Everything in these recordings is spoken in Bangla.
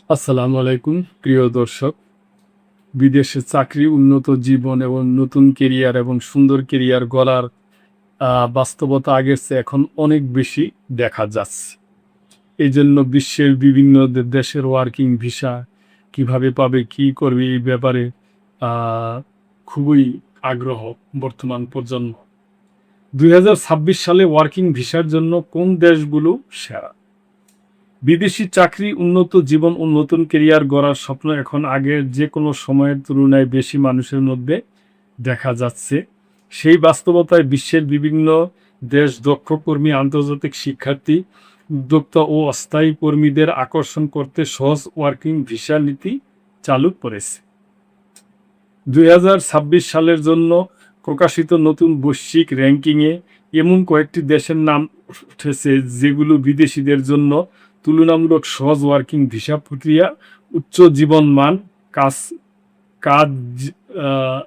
আসসালামু আলাইকুম প্রিয় দর্শক। বিদেশে চাকরি, উন্নত জীবন এবং নতুন কেরিয়ার এবং সুন্দর কেরিয়ার গড়ার বাস্তবতা আগের চেয়ে এখন অনেক বেশি দেখা যাচ্ছে। এই জন্য বিশ্বের বিভিন্ন দেশের ওয়ার্কিং ভিসা কিভাবে পাবে, কি করবে, এই ব্যাপারে আহ, খুবই আগ্রহ বর্তমান প্রজন্ম। 2026 সালে ওয়ার্কিং ভিসার জন্য কোন দেশগুলো সেরা? বিদেশি চাকরি, উন্নত জীবন ও নতুন কেরিয়ার গড়ার স্বপ্ন এখন আগের যে কোনো সময়ের তুলনায় বেশি মানুষের মধ্যে দেখা যাচ্ছে। সেই বাস্তবতায় বিশ্বের বিভিন্ন দেশ দক্ষ কর্মী, আন্তর্জাতিক শিক্ষার্থী, উদ্যোক্তা ও অস্থায়ী কর্মীদের আকর্ষণ করতে সহজ ওয়ার্কিং ভিসা নীতি চালু করেছে। 2026 সালের জন্য প্রকাশিত নতুন বৈশ্বিক র্যাঙ্কিংয়ে এমন কয়েকটি দেশের নাম উঠেছে যেগুলো বিদেশিদের জন্য তুলনামূলক সহজ ওয়ার্কিং ভিসা প্রক্রিয়া, উচ্চ জীবন মান, কাজ কাজ আহ,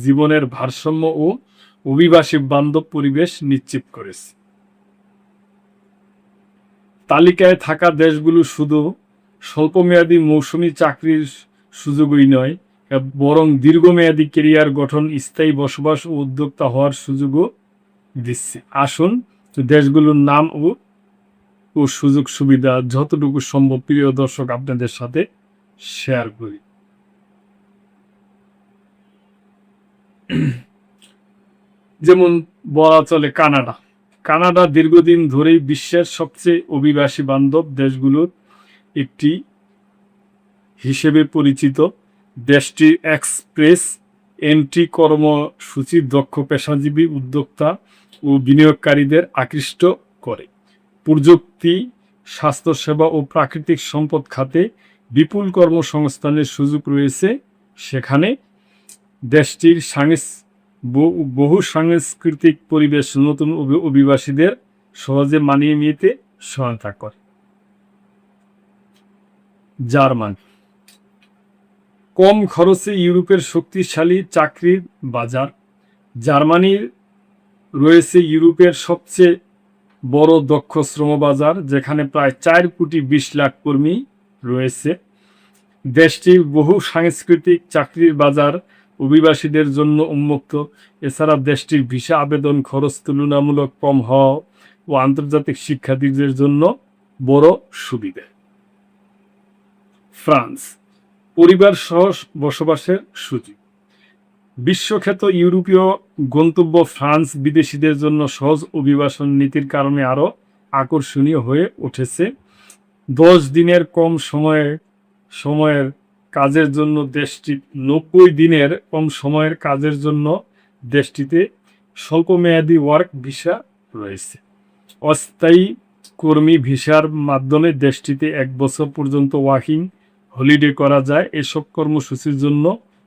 জীবনের ভারসাম্য ও অভিবাসী বান্ধব পরিবেশ নিশ্চিত করেছে। তালিকায় থাকা দেশগুলো শুধু স্বল্পমেয়াদী মৌসুমি চাকরির সুযোগই নয়, বরং দীর্ঘমেয়াদী কেরিয়ার গঠন, স্থায়ী বসবাস ও উদ্যোক্তা হওয়ার সুযোগও দিচ্ছে। আসুন দেশগুলোর নাম ও সুযোগ সুবিধা যতটুকু সম্ভব প্রিয় দর্শক আপনাদের সাথে শেয়ার করি। যেমন বলা চলে কানাডা। কানাডা দীর্ঘদিন ধরেই বিশ্বের সবচেয়ে অভিবাসী বান্ধব দেশগুলোর একটি হিসেবে পরিচিত। দেশটির এক্সপ্রেস এন্ট্রি কর্মসূচি দক্ষ পেশাজীবী, উদ্যোক্তা ও বিনিয়োগকারীদের আকৃষ্ট করে। প্রযুক্তি, স্বাস্থ্যসেবা ও প্রাকৃতিক সম্পদ খাতে বিপুল কর্মসংস্থানের সুযোগ রয়েছে সেখানে। দেশটির বহু সাংস্কৃতিক পরিবেশ নতুন অভিবাসীদের সহজে মানিয়ে নিতে সহায়তা করে। জার্মান। কম খরচে ইউরোপের শক্তিশালী চাকরির বাজার। জার্মানির রয়েছে ইউরোপের সবচেয়ে বড় দক্ষ শ্রমবাজার, যেখানে প্রায় 4,20,00,000 কর্মী রয়েছে। দেশটির বহু সাংস্কৃতিক চাকরির বাজার অভিবাসীদের জন্য উন্মুক্ত। এছাড়া দেশটির ভিসা আবেদন খরচ তুলনামূলক কম হওয়া ও আন্তর্জাতিক শিক্ষার্থীদের জন্য বড় সুবিধা। ফ্রান্স। পরিবার সহ বসবাসের সুযোগ। বিশ্বখ্যাত ইউরোপীয় গন্তব্য ফ্রান্স বিদেশিদের জন্য সহজ অভিবাসন নীতির কারণে আরও আকর্ষণীয় হয়ে উঠেছে। 10 দিনের কম সময়ের কাজের জন্য 90 দিনের কম সময়ের কাজের জন্য দেশটিতে স্বল্পমেয়াদী ওয়ার্ক ভিসা রয়েছে। অস্থায়ী কর্মী ভিসার মাধ্যমে দেশটিতে 1 বছর পর্যন্ত ওয়ার্কিং হলিডে করা যায়। এসব কর্মসূচির জন্য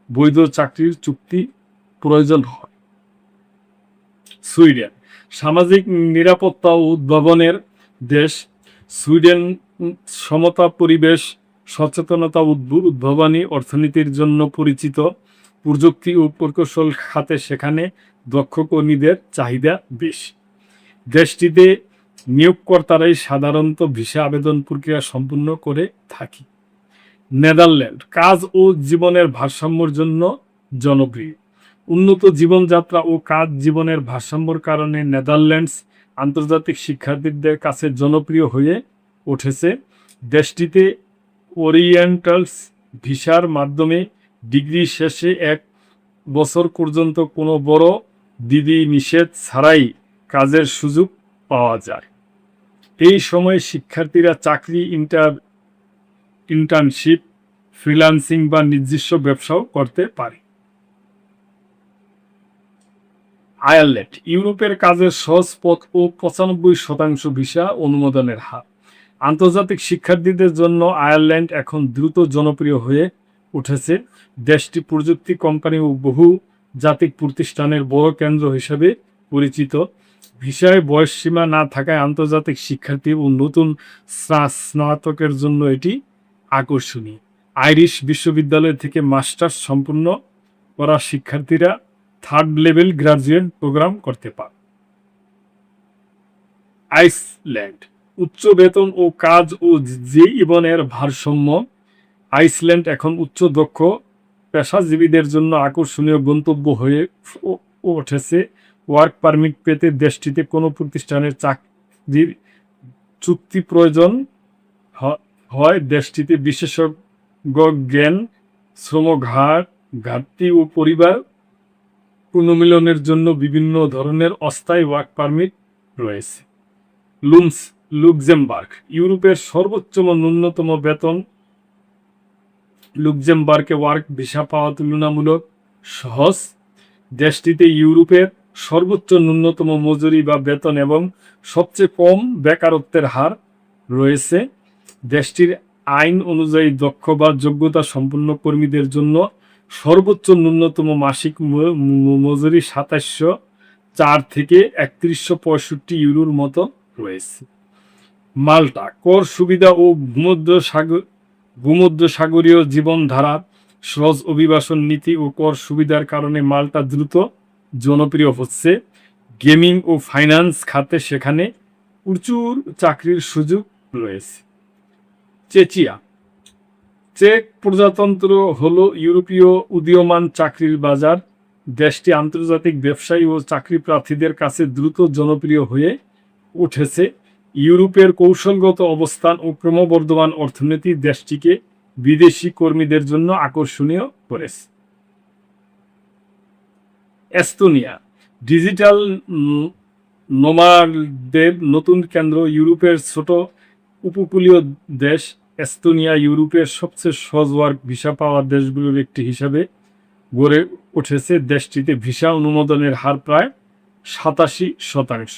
বৈধ চাকরির চুক্তি প্রয়োজন হয়। সুইডেন। সামাজিক নিরাপত্তা ও উদ্ভাবনের দেশ সুইডেন সমতা, পরিবেশ সচেতনতা, উদ্ভাবনী অর্থনীতির জন্য পরিচিত। প্রযুক্তি ও প্রকৌশল খাতে সেখানে দক্ষ কর্মীদের চাহিদা বেশি। দেশটিতে নিয়োগকর্তারাই সাধারণত ভিসা আবেদন প্রক্রিয়া সম্পূর্ণ করে থাকে। নেদারল্যান্ড। কাজ ও জীবনের ভারসাম্যের জন্য জনপ্রিয়। উন্নত জীবনযাত্রা ও কাজ জীবনের ভারসাম্যর কারণে নেদারল্যান্ডস আন্তর্জাতিক শিক্ষার্থীদের কাছে জনপ্রিয় হয়ে উঠেছে। দেশটিতে ওরিয়েন্টালস ভিসার মাধ্যমে ডিগ্রি শেষে 1 বছর পর্যন্ত কোনো বড় বিধি নিষেধ ছাড়াই কাজের সুযোগ পাওয়া যায়। এই সময়ে শিক্ষার্থীরা চাকরি, ইন্টার্নশিপ, ফ্রিল্যান্সিং বা নিজস্ব ব্যবসাও করতে পারে। আয়ারল্যান্ড। ইউরোপের কাজের সহজ পথ ও 95% ভিসা অনুমোদনের হার। আন্তর্জাতিক শিক্ষার্থীদের জন্য আয়ারল্যান্ড এখন দ্রুত জনপ্রিয় হয়ে উঠেছে। দেশটি প্রযুক্তি কোম্পানি ও বহু জাতিক প্রতিষ্ঠানের বড় কেন্দ্র হিসেবে পরিচিত। ভিসায় বয়সসীমা না থাকায় আন্তর্জাতিক শিক্ষার্থী ও নতুন স্নাতকের জন্য এটি আকর্ষণীয়। আইরিশ বিশ্ববিদ্যালয় থেকে মাস্টার্স সম্পূর্ণ করা শিক্ষার্থীরা 3rd লেভেল গ্রাজুয়েট প্রোগ্রাম করতে পারে। আইসল্যান্ড। উচ্চ বেতন ও কাজ ও জীবনের ভারসাম্য আইসল্যান্ড এখন উচ্চ দক্ষ পেশাজীবীদের জন্য আকর্ষণীয় গন্তব্য হয়ে উঠেছে। ওয়ার্ক পারমিট পেতে দেশটিতে কোনো প্রতিষ্ঠানের চাকরির চুক্তি প্রয়োজন হয়। দেশটিতে বিশেষজ্ঞ জ্ঞান, শ্রম ঘাটতি ও পরিবার পুনর্মিলনের জন্য বিভিন্ন ধরনের অস্থায়ী ওয়ার্ক পারমিট রয়েছে। লুক্সেমবার্গ ইউরোপের সর্বোচ্চ ন্যূনতম বেতন। লুক্সেমবার্গে ওয়ার্ক ভিসা পাওয়া তুলনামূলক সহজ। দেশটিতে ইউরোপের সর্বোচ্চ ন্যূনতম মজুরি বা বেতন এবং সবচেয়ে কম বেকারত্বের হার রয়েছে। দেশটির আইন অনুযায়ী দক্ষ বা যোগ্যতা সম্পন্ন কর্মীদের জন্য সর্বোচ্চ ন্যূনতম মাসিক মজুরি ২৭০৪ থেকে ৩১৬৫ ইউরোর মতো রয়েছে। মাল্টা কর সুবিধা ও ভূমধ্যসাগরীয় জীবনধারা, সহজ অভিবাসন নীতি ও কর সুবিধার কারণে মাল্টা দ্রুত জনপ্রিয় হচ্ছে। গেমিং ও ফাইন্যান্স খাতে সেখানে প্রচুর চাকরির সুযোগ রয়েছে। চেচিয়া চেক প্রজাতন্ত্র হলো ইউরোপীয় উদীয়মান চাকরির বাজার। দেশটি আন্তর্জাতিক ব্যবসায়ী ও চাকরি প্রার্থীদের কাছে দ্রুত জনপ্রিয় হয়ে উঠেছে। ইউরোপের কৌশলগত অবস্থান ও ক্রমবর্ধমান অর্থনীতি দেশটিকে বিদেশি কর্মীদের জন্য আকর্ষণীয় করেছে। এস্তোনিয়া ডিজিটাল নোমাডদের নতুন কেন্দ্র। ইউরোপের ছোট উপকূলীয় দেশ এস্তোনিয়া ইউরোপের সবচেয়ে সহজ ওয়ার্ক ভিসা পাওয়া দেশগুলোর একটি হিসাবে গড়ে উঠেছে। দেশটিতে ভিসা অনুমোদনের হার প্রায় ৮৭%।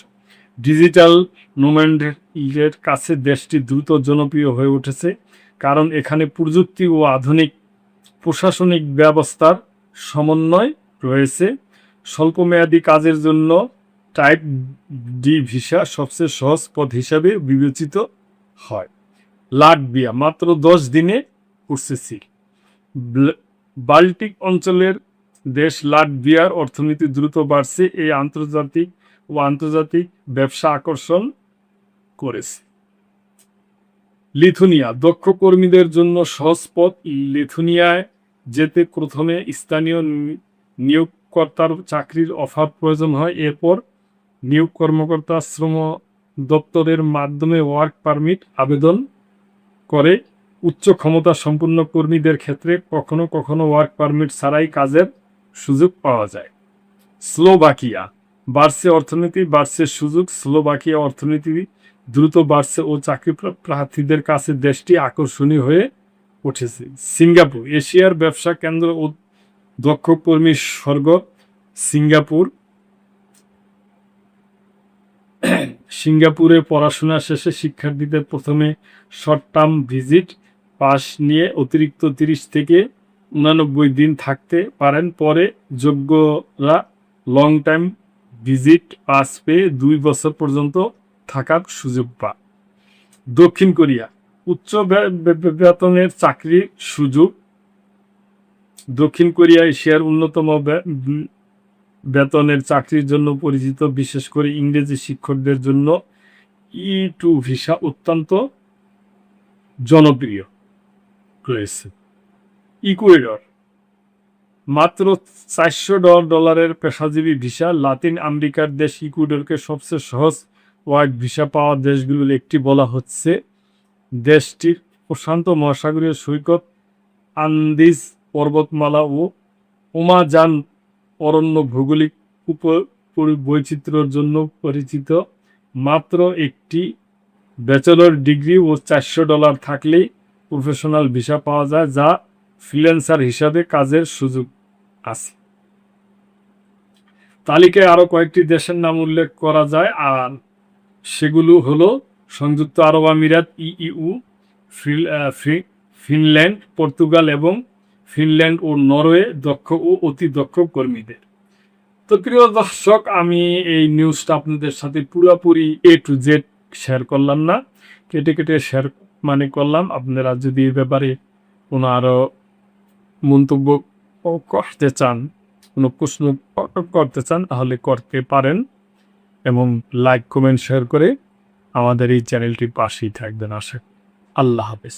ডিজিটাল নোম্যাডদের কাছে দেশটি দ্রুত জনপ্রিয় হয়ে উঠেছে কারণ এখানে প্রযুক্তি ও আধুনিক প্রশাসনিক ব্যবস্থার সমন্বয় রয়েছে। স্বল্পমেয়াদী কাজের জন্য টাইপ ডি ভিসা সবচেয়ে সহজ পথ হিসাবে বিবেচিত হয়। লাটভিয়া মাত্র ১০ দিনে উঠছে। বাল্টিক অঞ্চলের দেশ লাটভিয়ার অর্থনীতি দ্রুত বাড়ছে। এই আন্তর্জাতিক ব্যবসা আকর্ষণ করেছে। লিথুনিয়া দক্ষ কর্মীদের জন্য সহজ পথ। লিথুনিয়ায় যেতে প্রথমে স্থানীয় নিয়োগকর্তার চাকরির অফার প্রয়োজন হয়। এরপর নিয়োগ কর্মকর্তা শ্রম দপ্তরের মাধ্যমে ওয়ার্ক পারমিট আবেদন করে। উচ্চ ক্ষমতা সম্পন্ন কর্মীদের ক্ষেত্রে কখনো কখনো ওয়ার্ক পারমিট ছাড়াই কাজের সুযোগ পাওয়া যায়। স্লোভাকিয়া বাড়ছে অর্থনীতি, বাড়ছে সুযোগ। স্লোভাকিয়া অর্থনীতি দ্রুত বাড়ছে ও চাকরি প্রার্থীদের কাছে দেশটি আকর্ষণীয় হয়ে উঠেছে। সিঙ্গাপুর এশিয়ার ব্যবসা কেন্দ্র ও দক্ষ কর্মীর স্বর্গ। সিঙ্গাপুরে পড়াশোনা শেষে শিক্ষার্থীদের প্রথমে শর্ট টার্ম ভিজিট পাস নিয়ে অতিরিক্ত ৩০ থেকে ৮৯ দিন থাকতে পারেন। পরে যোগ্যরা লং টাইম ভিজিট পাস পেয়ে ২ বছর পর্যন্ত থাকার সুযোগ পায়। দক্ষিণ কোরিয়া উচ্চ বেতনের চাকরির সুযোগ। দক্ষিণ কোরিয়া এশিয়ার অন্যতম বেতনের চাকরির জন্য পরিচিত, বিশেষ করে ইংরেজি শিক্ষকদের জন্য E2 ভিসা অত্যন্ত জনপ্রিয় রয়েছে। ইকুয়েডর মাত্র $৪০০ পেশাজীবী ভিসা। লাতিন আমেরিকার দেশ ইকুয়েডরকে সবচেয়ে সহজ ওয়ার্ক ভিসা পাওয়া দেশগুলোর একটি বলা হচ্ছে। দেশটির প্রশান্ত মহাসাগরীয় সৈকত, আন্দিজ পর্বতমালা ও আমাজন অরণ্য ভৌগোলিক বৈচিত্র্যের জন্য পরিচিত। মাত্র একটি ব্যাচেলর ডিগ্রি ও $৪০০ থাকলেই প্রফেশনাল ভিসা পাওয়া যায়, যা ফ্রিল্যান্সার হিসাবে কাজের সুযোগ আছে। তালিকায় আরও কয়েকটি দেশের নাম উল্লেখ করা যায়, আর সেগুলো হলো সংযুক্ত আরব আমিরাত, ইইউ, ফিনল্যান্ড, পর্তুগাল এবং ফিনল্যান্ড ও নরওয়ে দক্ষ ও অতি দক্ষ কর্মীদের। তো প্রিয় দর্শক, আমি এই নিউজটা আপনাদের সাথে পুরোপুরি A to Z শেয়ার করলাম না, কেটে কেটে শেয়ার করলাম। আপনারা যদি এই ব্যাপারে কোনো আরও মন্তব্য করতে চান, কোনো প্রশ্ন করতে চান, তাহলে করতে পারেন এবং লাইক কমেন্ট শেয়ার করে আমাদের এই চ্যানেলটির পাশেই থাকবেন। আল্লাহ হাফেজ।